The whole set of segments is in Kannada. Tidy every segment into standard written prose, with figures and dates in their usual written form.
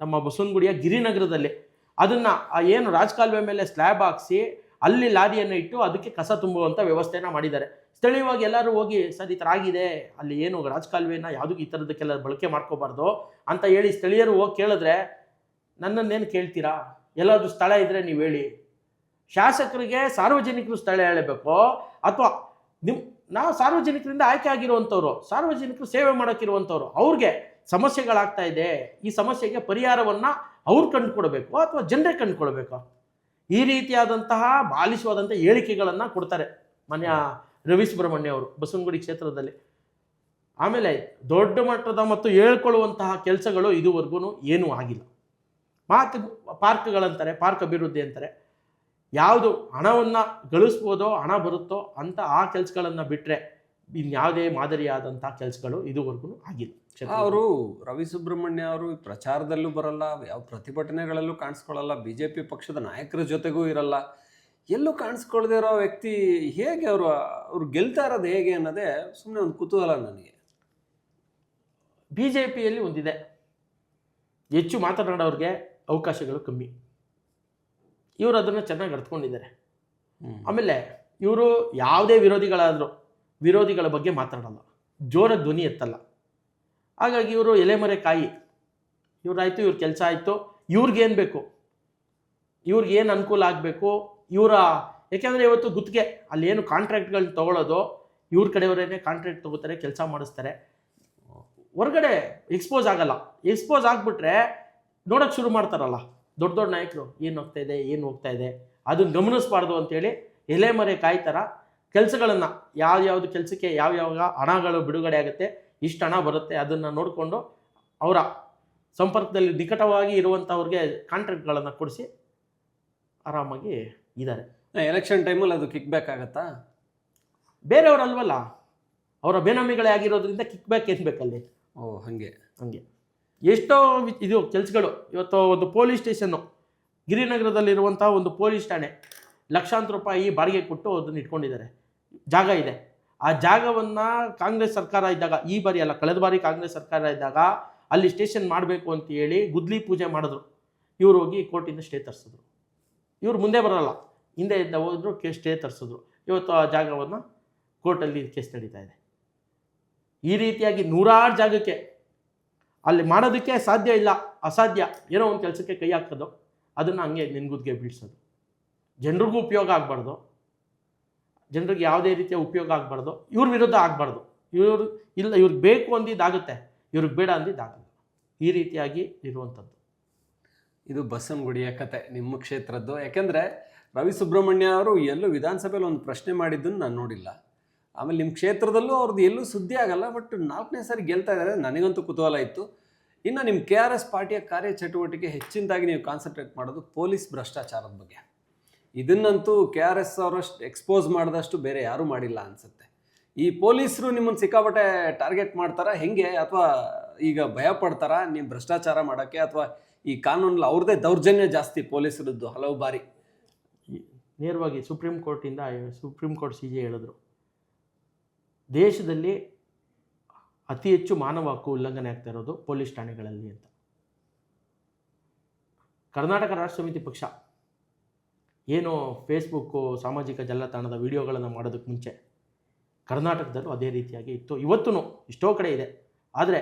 ನಮ್ಮ ಬಸವನಗುಡಿಯ ಗಿರಿನಗರದಲ್ಲಿ. ಅದನ್ನು ಏನು ರಾಜಕಾಲುವೆ ಮೇಲೆ ಸ್ಲ್ಯಾಬ್ ಹಾಕ್ಸಿ ಅಲ್ಲಿ ಲಾರಿಯನ್ನು ಇಟ್ಟು ಅದಕ್ಕೆ ಕಸ ತುಂಬುವಂಥ ವ್ಯವಸ್ಥೆನ ಮಾಡಿದ್ದಾರೆ. ಸ್ಥಳೀಯವಾಗಿ ಎಲ್ಲರೂ ಹೋಗಿ ಸರ್ ಈ ಥರ ಆಗಿದೆ, ಅಲ್ಲಿ ಏನು ರಾಜಕಾಲುವೆನ ಯಾವುದಕ್ಕೆ ಈ ಥರದಕ್ಕೆಲ್ಲ ಬಳಕೆ ಮಾಡ್ಕೋಬಾರ್ದು ಅಂತ ಹೇಳಿ ಸ್ಥಳೀಯರು ಹೋಗಿ ಕೇಳಿದ್ರೆ, ನನ್ನನ್ನೇನು ಕೇಳ್ತೀರಾ, ಎಲ್ಲಾದರೂ ಸ್ಥಳ ಇದ್ದರೆ ನೀವು ಹೇಳಿ. ಶಾಸಕರಿಗೆ ಸಾರ್ವಜನಿಕರು ಸ್ಥಳ ಹೇಳಬೇಕು, ಅಥವಾ ನಾವು ಸಾರ್ವಜನಿಕರಿಂದ ಆಯ್ಕೆ ಆಗಿರುವಂಥವ್ರು, ಸಾರ್ವಜನಿಕರು ಸೇವೆ ಮಾಡೋಕ್ಕಿರುವಂಥವ್ರು, ಅವ್ರಿಗೆ ಸಮಸ್ಯೆಗಳಾಗ್ತಾ ಇದೆ, ಈ ಸಮಸ್ಯೆಗೆ ಪರಿಹಾರವನ್ನು ಅವ್ರು ಕಂಡುಕೊಡ್ಬೇಕು ಅಥವಾ ಜನರೇ ಕಂಡುಕೊಡ್ಬೇಕು. ಈ ರೀತಿಯಾದಂತಹ ಬಾಲಿಶವಾದಂಥ ಹೇಳಿಕೆಗಳನ್ನು ಕೊಡ್ತಾರೆ ಮಾನ್ಯ ರವಿ ಸುಬ್ರಹ್ಮಣ್ಯ ಅವರು ಬಸವನಗುಡಿ ಕ್ಷೇತ್ರದಲ್ಲಿ. ಆಮೇಲೆ ದೊಡ್ಡ ಮಟ್ಟದ ಮತ್ತು ಹೇಳ್ಕೊಳ್ಳುವಂತಹ ಕೆಲಸಗಳು ಇದುವರೆಗೂ ಏನೂ ಆಗಿಲ್ಲ. ಮಾತು ಪಾರ್ಕ್ಗಳಂತಾರೆ, ಪಾರ್ಕ್ ಅಭಿವೃದ್ಧಿ ಅಂತಾರೆ. ಯಾವುದು ಹಣವನ್ನು ಗಳಿಸ್ಬೋದೋ, ಹಣ ಬರುತ್ತೋ ಅಂತ ಆ ಕೆಲಸಗಳನ್ನು ಬಿಟ್ಟರೆ ಇನ್ಯಾವುದೇ ಮಾದರಿಯಾದಂಥ ಕೆಲಸಗಳು ಇದುವರೆಗೂ ಆಗಿಲ್ಲ. ಅವರು ರವಿ ಸುಬ್ರಹ್ಮಣ್ಯ ಅವರು ಪ್ರಚಾರದಲ್ಲೂ ಬರಲ್ಲ, ಯಾವ ಪ್ರತಿಭಟನೆಗಳಲ್ಲೂ ಕಾಣಿಸ್ಕೊಳ್ಳಲ್ಲ, BJP ಪಕ್ಷದ ನಾಯಕರ ಜೊತೆಗೂ ಇರಲ್ಲ, ಎಲ್ಲೂ ಕಾಣಿಸ್ಕೊಳ್ಳದೇ ಇರೋ ವ್ಯಕ್ತಿ ಹೇಗೆ ಅವರು ಗೆಲ್ತಾ ಇರೋದು ಹೇಗೆ ಅನ್ನೋದೇ ಸುಮ್ಮನೆ ಒಂದು ಕುತೂಹಲ ನನಗೆ. BJPಯಲ್ಲಿ ಒಂದಿದೆ, ಹೆಚ್ಚು ಮಾತನಾಡೋರಿಗೆ ಅವಕಾಶಗಳು ಕಮ್ಮಿ. ಇವರು ಅದನ್ನು ಚೆನ್ನಾಗಿ ಅರ್ಥಕೊಂಡಿದ್ದಾರೆ. ಆಮೇಲೆ ಇವರು ಯಾವುದೇ ವಿರೋಧಿಗಳ ಬಗ್ಗೆ ಮಾತನಾಡಲ್ಲ, ಜೋರ ಧ್ವನಿ ಎತ್ತಲ್ಲ. ಹಾಗಾಗಿ ಇವರು ಎಲೆಮರೆ ಕಾಯಿ, ಇವ್ರಾಯಿತು, ಇವ್ರ ಕೆಲಸ ಆಯಿತು, ಇವ್ರಿಗೇನು ಬೇಕು, ಇವ್ರಿಗೇನು ಅನುಕೂಲ ಆಗಬೇಕು ಯಾಕೆಂದರೆ ಇವತ್ತು ಗುತ್ತಿಗೆ ಅಲ್ಲಿ ಏನು ಕಾಂಟ್ರಾಕ್ಟ್ಗಳನ್ನ ತೊಗೊಳ್ಳೋದು ಇವ್ರ ಕಡೆಯವರೇನೆ ಕಾಂಟ್ರಾಕ್ಟ್ ತೊಗೋತಾರೆ, ಕೆಲಸ ಮಾಡಿಸ್ತಾರೆ. ಹೊರಗಡೆ ಎಕ್ಸ್ಪೋಸ್ ಆಗಲ್ಲ. ಎಕ್ಸ್ಪೋಸ್ ಆಗಿಬಿಟ್ರೆ ನೋಡೋಕ್ಕೆ ಶುರು ಮಾಡ್ತಾರಲ್ಲ ದೊಡ್ಡ ದೊಡ್ಡ ನಾಯಕರು, ಏನು ಹೋಗ್ತಾ ಇದೆ ಅದನ್ನು ಗಮನಿಸಬಾರ್ದು ಅಂತೇಳಿ ಎಲೆಮರೆ ಕಾಯಿ ಥರ ಕೆಲಸಗಳನ್ನು ಯಾವ್ಯಾವುದು ಕೆಲಸಕ್ಕೆ ಯಾವ್ಯಾವ ಹಣಗಳು ಬಿಡುಗಡೆ ಆಗುತ್ತೆ, ಇಷ್ಟು ಹಣ ಬರುತ್ತೆ, ಅದನ್ನು ನೋಡಿಕೊಂಡು ಅವರ ಸಂಪರ್ಕದಲ್ಲಿ ನಿಕಟವಾಗಿ ಇರುವಂಥವ್ರಿಗೆ ಕಾಂಟ್ರಾಕ್ಟ್ಗಳನ್ನು ಕೊಡಿಸಿ ಆರಾಮಾಗಿ ಇದ್ದಾರೆ. ಎಲೆಕ್ಷನ್ ಟೈಮಲ್ಲಿ ಅದು ಕಿಕ್ ಬ್ಯಾಕ್ ಆಗುತ್ತಾ? ಬೇರೆಯವರಲ್ವಲ್ಲ, ಅವರ ಬೇನಾಮಿಗಳೇ ಆಗಿರೋದ್ರಿಂದ ಕಿಕ್ ಬ್ಯಾಕ್ ಏನು ಬೇಕಲ್ಲಿ? ಹಾಗೆ ಎಷ್ಟೋ ಇದು ಕೆಲಸಗಳು. ಇವತ್ತು ಒಂದು ಪೊಲೀಸ್ ಸ್ಟೇಷನ್ನು, ಗಿರಿನಗರದಲ್ಲಿರುವಂಥ ಒಂದು ಪೊಲೀಸ್ ಠಾಣೆ ಲಕ್ಷಾಂತರ ರೂಪಾಯಿ ಬಾಡಿಗೆ ಕೊಟ್ಟು ಅದನ್ನು ಇಟ್ಕೊಂಡಿದ್ದಾರೆ. ಜಾಗ ಇದೆ. ಆ ಜಾಗವನ್ನು ಕಾಂಗ್ರೆಸ್ ಸರ್ಕಾರ ಇದ್ದಾಗ, ಈ ಬಾರಿ ಅಲ್ಲ ಕಳೆದ ಬಾರಿ ಕಾಂಗ್ರೆಸ್ ಸರ್ಕಾರ ಇದ್ದಾಗ ಅಲ್ಲಿ ಸ್ಟೇಷನ್ ಮಾಡಬೇಕು ಅಂತ ಹೇಳಿ ಗುದ್ಲಿ ಪೂಜೆ ಮಾಡಿದ್ರು. ಇವರು ಹೋಗಿ ಕೋರ್ಟಿಂದ ಸ್ಟೇ ತರಿಸಿದ್ರು. ಇವರು ಮುಂದೆ ಬರಲ್ಲ, ಹಿಂದೆ ಇದ್ದ ಹೋದ್ರು ಸ್ಟೇ ತರಿಸಿದ್ರು. ಇವತ್ತು ಆ ಜಾಗವನ್ನು ಕೋರ್ಟಲ್ಲಿ ಕೇಸ್ ನಡೀತಾ ಇದೆ. ಈ ರೀತಿಯಾಗಿ ನೂರಾರು ಜಾಗಕ್ಕೆ ಅಲ್ಲಿ ಮಾಡೋದಕ್ಕೆ ಸಾಧ್ಯ ಇಲ್ಲ, ಅಸಾಧ್ಯ, ಏನೋ ಒಂದು ಕೆಲಸಕ್ಕೆ ಕೈ ಹಾಕೋದು, ಅದನ್ನು ಹಂಗೆ ನೆನ್ಗುದ್ಗೆ ಬೀಳ್ಸೋದು. ಜನರಿಗೂ ಉಪಯೋಗ ಆಗಬಾರ್ದು, ಜನರಿಗೆ ಯಾವುದೇ ರೀತಿಯ ಉಪಯೋಗ ಆಗಬಾರ್ದು, ಇವ್ರ ವಿರುದ್ಧ ಆಗಬಾರ್ದು. ಇವ್ರಿಗೆ ಬೇಕು ಅಂದಿದ್ದಾಗುತ್ತೆ, ಇವ್ರಿಗೆ ಬೇಡ ಅಂದಿದ್ದಾಗಲ್ಲ. ಈ ರೀತಿಯಾಗಿ ಇರುವಂಥದ್ದು ಇದು ಬಸವನಗುಡಿಯ ಕತೆ, ನಿಮ್ಮ ಕ್ಷೇತ್ರದ್ದು. ಯಾಕೆಂದರೆ ರವಿ ಸುಬ್ರಹ್ಮಣ್ಯ ಅವರು ಎಲ್ಲೂ ವಿಧಾನಸಭೆಯಲ್ಲಿ ಒಂದು ಪ್ರಶ್ನೆ ಮಾಡಿದ್ದನ್ನು ನಾನು ನೋಡಿಲ್ಲ. ಆಮೇಲೆ ನಿಮ್ಮ ಕ್ಷೇತ್ರದಲ್ಲೂ ಅವ್ರದ್ದು ಎಲ್ಲೂ ಸುದ್ದಿ ಆಗಲ್ಲ. ಬಟ್ 4ನೇ ಸಾರಿ ಗೆಲ್ತಾ ಇದ್ದಾರೆ, ನನಗಂತೂ ಕುತೂಹಲ ಇತ್ತು. ಇನ್ನು ನಿಮ್ಮ KRS ಪಾರ್ಟಿಯ ಕಾರ್ಯಚಟುವಟಿಕೆ ಹೆಚ್ಚಿನದಾಗಿ ನೀವು ಕಾನ್ಸಂಟ್ರೇಟ್ ಮಾಡೋದು ಪೊಲೀಸ್ ಭ್ರಷ್ಟಾಚಾರದ ಬಗ್ಗೆ. ಇದನ್ನಂತೂ KRS ಅವರಷ್ಟು ಎಕ್ಸ್ಪೋಸ್ ಮಾಡಿದಷ್ಟು ಬೇರೆ ಯಾರೂ ಮಾಡಿಲ್ಲ ಅನಿಸುತ್ತೆ. ಈ ಪೊಲೀಸರು ನಿಮ್ಮನ್ನು ಸಿಕ್ಕಾಪಟ್ಟೆ ಟಾರ್ಗೆಟ್ ಮಾಡ್ತಾರಾ ಹೆಂಗೆ, ಅಥವಾ ಈಗ ಭಯ ಪಡ್ತಾರಾ ನೀವು ಭ್ರಷ್ಟಾಚಾರ ಮಾಡೋಕ್ಕೆ, ಅಥವಾ ಈ ಕಾನೂನಲ್ಲಿ ಅವ್ರದ್ದೇ ದೌರ್ಜನ್ಯ ಜಾಸ್ತಿ ಪೊಲೀಸರದ್ದು ಹಲವು ಬಾರಿ? ನೇರವಾಗಿ ಸುಪ್ರೀಂ ಕೋರ್ಟ್ CJ ಹೇಳಿದ್ರು, ದೇಶದಲ್ಲಿ ಅತಿ ಹೆಚ್ಚು ಮಾನವ ಹಕ್ಕು ಉಲ್ಲಂಘನೆ ಆಗ್ತಾ ಇರೋದು ಪೊಲೀಸ್ ಠಾಣೆಗಳಲ್ಲಿ ಅಂತ. ಕರ್ನಾಟಕ ರಾಷ್ಟ್ರ ಸಮಿತಿ ಪಕ್ಷ ಏನು ಫೇಸ್ಬುಕ್ಕು ಸಾಮಾಜಿಕ ಜಾಲತಾಣದ ವಿಡಿಯೋಗಳನ್ನು ಮಾಡೋದಕ್ಕೆ ಮುಂಚೆ ಕರ್ನಾಟಕದಲ್ಲೂ ಅದೇ ರೀತಿಯಾಗಿ ಇತ್ತು, ಇವತ್ತೂ ಎಷ್ಟೋ ಕಡೆ ಇದೆ. ಆದರೆ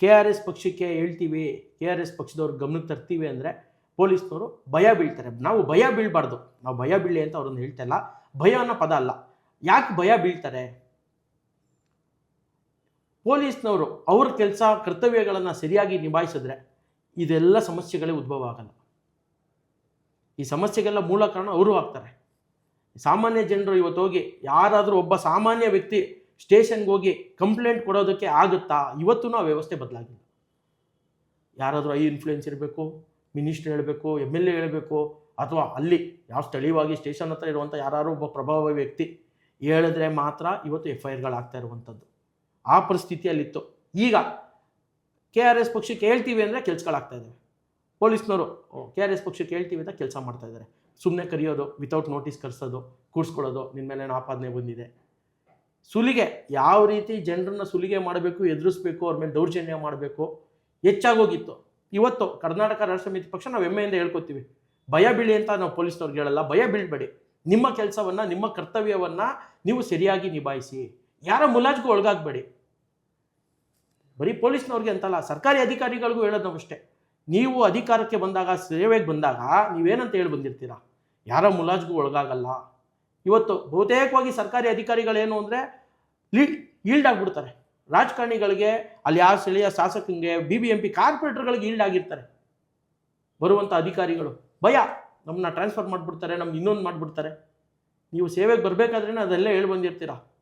KRS ಪಕ್ಷಕ್ಕೆ ಹೇಳ್ತೀವಿ, KRS ಪಕ್ಷದವ್ರು ಗಮನಕ್ಕೆ ತರ್ತೀವಿ ಅಂದರೆ ಪೊಲೀಸ್ನವರು ಭಯ ಬೀಳ್ತಾರೆ. ನಾವು ಭಯ ಬೀಳಬಾರ್ದು, ನಾವು ಭಯ ಬೀಳಿ ಅಂತ ಅವ್ರನ್ನ ಹೇಳ್ತಾ ಇಲ್ಲ, ಭಯ ಅನ್ನೋ ಪದ ಅಲ್ಲ. ಯಾಕೆ ಭಯ ಬೀಳ್ತಾರೆ? ಪೊಲೀಸ್ನವರು ಅವ್ರ ಕೆಲಸ ಕರ್ತವ್ಯಗಳನ್ನು ಸರಿಯಾಗಿ ನಿಭಾಯಿಸಿದ್ರೆ ಇದೆಲ್ಲ ಸಮಸ್ಯೆಗಳೇ ಉದ್ಭವ ಆಗಲ್ಲ. ಈ ಸಮಸ್ಯೆಗೆಲ್ಲ ಮೂಲ ಕಾರಣ ಅವರು ಆಗ್ತಾರೆ. ಸಾಮಾನ್ಯ ಜನರು ಇವತ್ತು ಹೋಗಿ ಯಾರಾದರೂ ಒಬ್ಬ ಸಾಮಾನ್ಯ ವ್ಯಕ್ತಿ ಸ್ಟೇಷನ್ಗೆ ಹೋಗಿ ಕಂಪ್ಲೇಂಟ್ ಕೊಡೋದಕ್ಕೆ ಆಗುತ್ತಾ? ಇವತ್ತೂ ಆ ವ್ಯವಸ್ಥೆ ಬದಲಾಗಿಲ್ಲ. ಯಾರಾದರೂ ಇನ್ಫ್ಲೂಯೆನ್ಸ್ ಇರಬೇಕು, ಮಿನಿಸ್ಟರ್ ಹೇಳಬೇಕು, MLA ಹೇಳಬೇಕು, ಅಥವಾ ಅಲ್ಲಿ ಯಾವ ಸ್ಥಳೀಯವಾಗಿ ಸ್ಟೇಷನ್ ಹತ್ರ ಇರುವಂಥ ಯಾರು ಒಬ್ಬ ಪ್ರಭಾವಿ ವ್ಯಕ್ತಿ ಹೇಳಿದ್ರೆ ಮಾತ್ರ ಇವತ್ತು FIRಗಳಾಗ್ತಾ ಇರುವಂಥದ್ದು. ಆ ಪರಿಸ್ಥಿತಿಯಲ್ಲಿತ್ತು. ಈಗ KRS ಪಕ್ಷಕ್ಕೆ ಹೇಳ್ತೀವಿ ಅಂದರೆ ಕೆಲಸಗಳಾಗ್ತಾ ಇದ್ದಾವೆ. ಪೊಲೀಸ್ನವರು KRS ಪಕ್ಷಕ್ಕೆ ಹೇಳ್ತೀವಿ ಅಂತ ಕೆಲಸ ಮಾಡ್ತಾ ಇದ್ದಾರೆ. ಸುಮ್ಮನೆ ಕರೆಯೋದು, ವಿತೌಟ್ ನೋಟಿಸ್ ಕರೆಸೋದು, ಕೂರಿಸ್ಕೊಳ್ಳೋದು, ನಿನ್ನ ಮೇಲೆ ಆಪಾದನೆ ಬಂದಿದೆ. ಸುಲಿಗೆ, ಯಾವ ರೀತಿ ಜನರನ್ನ ಸುಲಿಗೆ ಮಾಡಬೇಕು, ಎದುರಿಸ್ಬೇಕು, ಅವ್ರ ಮೇಲೆ ದೌರ್ಜನ್ಯ ಮಾಡಬೇಕು ಹೆಚ್ಚಾಗೋಗಿತ್ತು. ಇವತ್ತು ಕರ್ನಾಟಕ ರಾಷ್ಟ್ರ ಸಮಿತಿ ಪಕ್ಷ ನಾವು ಹೆಮ್ಮೆಯಿಂದ ಹೇಳ್ಕೊತೀವಿ. ಭಯ ಬೀಳಿ ಅಂತ ನಾವು ಪೊಲೀಸ್ನವ್ರಿಗೆ ಹೇಳಲ್ಲ, ಭಯ ಬೀಳ್ಬೇಡಿ. ನಿಮ್ಮ ಕೆಲಸವನ್ನು, ನಿಮ್ಮ ಕರ್ತವ್ಯವನ್ನು ನೀವು ಸರಿಯಾಗಿ ನಿಭಾಯಿಸಿ, ಯಾರ ಮುಲಾಜಿಗೂ ಒಳಗಾಗಬೇಡಿ. ಬರೀ ಪೊಲೀಸ್ನವ್ರಿಗೆ ಅಂತಲ್ಲ, ಸರ್ಕಾರಿ ಅಧಿಕಾರಿಗಳಿಗೂ ಹೇಳೋದು ನಾವು ಅಷ್ಟೇ. ನೀವು ಅಧಿಕಾರಕ್ಕೆ ಬಂದಾಗ, ಸೇವೆಗೆ ಬಂದಾಗ ನೀವೇನಂತ ಹೇಳಿ ಬಂದಿರ್ತೀರಾ, ಯಾರ ಮುಲಾಜಿಗೂ ಒಳಗಾಗಲ್ಲ. ಇವತ್ತು ಬಹುತೇಕವಾಗಿ ಸರ್ಕಾರಿ ಅಧಿಕಾರಿಗಳೇನು ಅಂದರೆ ಈಲ್ಡ್ ಆಗಿಬಿಡ್ತಾರೆ. ರಾಜಕಾರಣಿಗಳಿಗೆ, ಅಲ್ಲಿ ಯಾವ ಸ್ಥಳೀಯ ಶಾಸಕಂಗೆ, BBMP ಕಾರ್ಪೊರೇಟರ್ಗಳಿಗೆ ಈಲ್ಡ್ ಆಗಿರ್ತಾರೆ ಬರುವಂಥ ಅಧಿಕಾರಿಗಳು. ಭಯ, ನಮ್ಮನ್ನ ಟ್ರಾನ್ಸ್ಫರ್ ಮಾಡಿಬಿಡ್ತಾರೆ, ನಮ್ಗೆ ಇನ್ನೊಂದು ಮಾಡಿಬಿಡ್ತಾರೆ. ನೀವು ಸೇವೆಗೆ ಬರಬೇಕಾದ್ರೇ ಅದೆಲ್ಲ ಹೇಳಿ ಬಂದಿರ್ತೀರಾ.